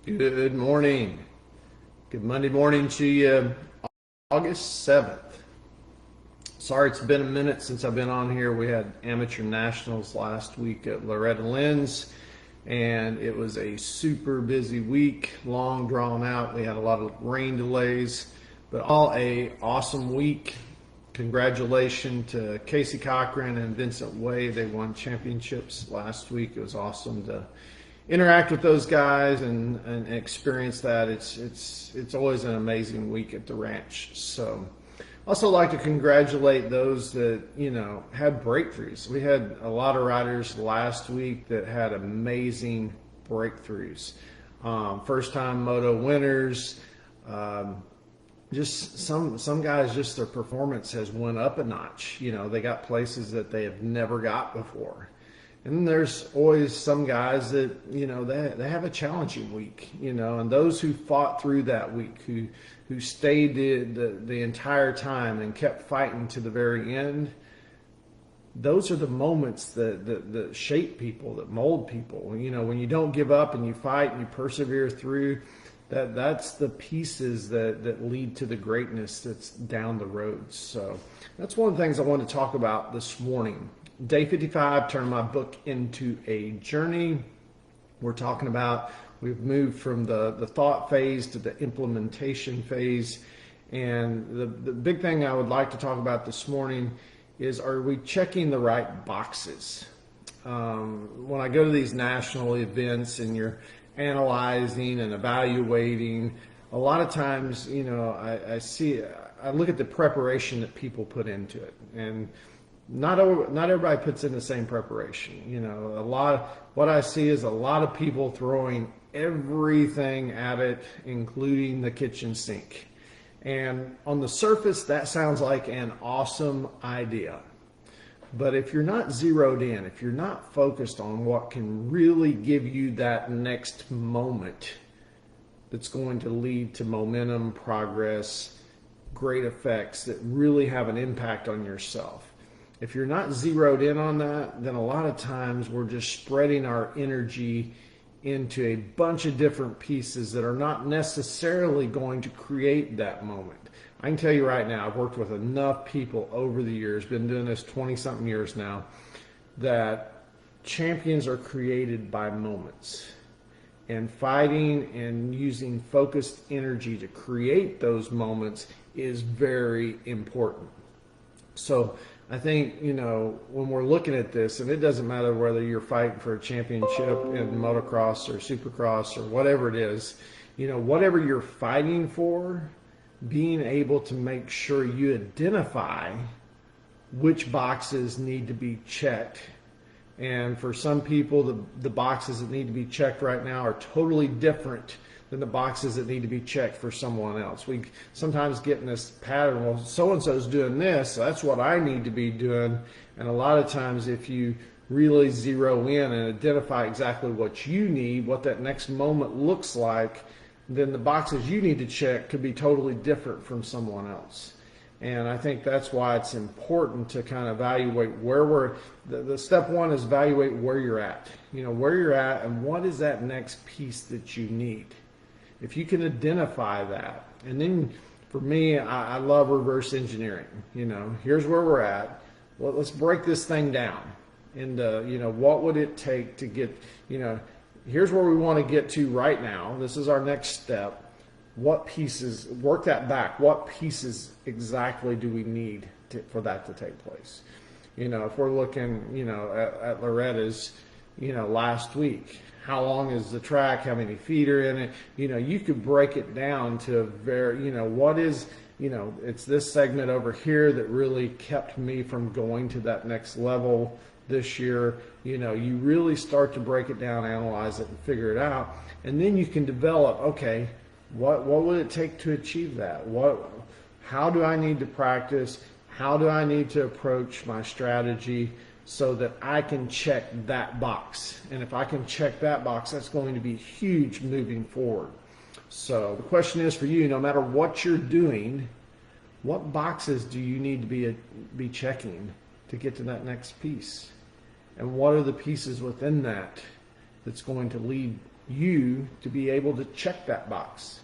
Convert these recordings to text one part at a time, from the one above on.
Good morning. Good Monday morning to you. August 7th. Sorry it's been a minute since I've been on here. We had amateur nationals last week at Loretta Lynn's, and it was a super busy week, long drawn out. We had a lot of rain delays, but all a awesome week. Congratulations to Casey Cochran and Vincent Way. They won championships last week. It was awesome to interact with those guys and experience that. It's always an amazing week at the ranch. So also like to congratulate those that had breakthroughs. We had a lot of riders last week that had amazing breakthroughs. First time moto winners. Just some guys, just their performance has went up a notch. They got places that they have never got before. And there's always some guys that, they have a challenging week, and those who fought through that week, who stayed the entire time and kept fighting to the very end, those are the moments that shape people, that mold people. When you don't give up and you fight and you persevere through, that's the pieces that lead to the greatness that's down the road. So that's one of the things I want to talk about this morning. Day 55, turn my book into a journey. We've moved from the thought phase to the implementation phase. And the big thing I would like to talk about this morning is, are we checking the right boxes? When I go to these national events and you're analyzing and evaluating, a lot of times, I look at the preparation that people put into it. And not everybody puts in the same preparation. What I see is a lot of people throwing everything at it, including the kitchen sink. And on the surface, that sounds like an awesome idea. But if you're not zeroed in, if you're not focused on what can really give you that next moment that's going to lead to momentum, progress, great effects that really have an impact on yourself, if you're not zeroed in on that, then a lot of times we're just spreading our energy into a bunch of different pieces that are not necessarily going to create that moment. I can tell you right now, I've worked with enough people over the years, been doing this 20-something years now, that champions are created by moments. And fighting and using focused energy to create those moments is very important. So I think, when we're looking at this, and it doesn't matter whether you're fighting for a championship in motocross or supercross or whatever it is, whatever you're fighting for, being able to make sure you identify which boxes need to be checked. And for some people, the boxes that need to be checked right now are totally different than the boxes that need to be checked for someone else. We sometimes get in this pattern, well, so-and-so's doing this, so that's what I need to be doing. And a lot of times if you really zero in and identify exactly what you need, what that next moment looks like, then the boxes you need to check could be totally different from someone else. And I think that's why it's important to kind of evaluate where the step one is evaluate where you're at. Where you're at and what is that next piece that you need. If you can identify that, and then for me, I love reverse engineering. Here's where we're at. Well, let's break this thing down. And, what would it take to get, here's where we want to get to right now. This is our next step. What pieces, work that back. What pieces exactly do we need for that to take place? If we're looking, at Loretta's, last week, how long is the track? How many feet are in it? You could break it down to what is, it's this segment over here that really kept me from going to that next level this year. You really start to break it down, analyze it, and figure it out. And then you can develop, okay, what would it take to achieve that? How do I need to practice? How do I need to approach my strategy so that I can check that box? And if I can check that box, that's going to be huge moving forward. So the question is for you, no matter what you're doing, what boxes do you need to be checking to get to that next piece? And what are the pieces within that that's going to lead you to be able to check that box.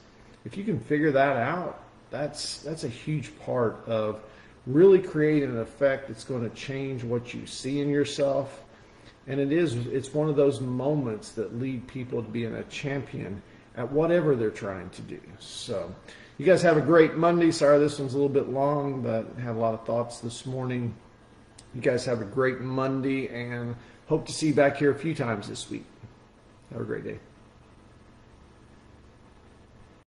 If you can figure that out, that's a huge part of really creating an effect that's going to change what you see in yourself. And it's one of those moments that lead people to being a champion at whatever they're trying to do. So you guys have a great Monday. Sorry this one's a little bit long, but I had a lot of thoughts this morning. You guys have a great Monday, and hope to see you back here a few times this week. Have a great day.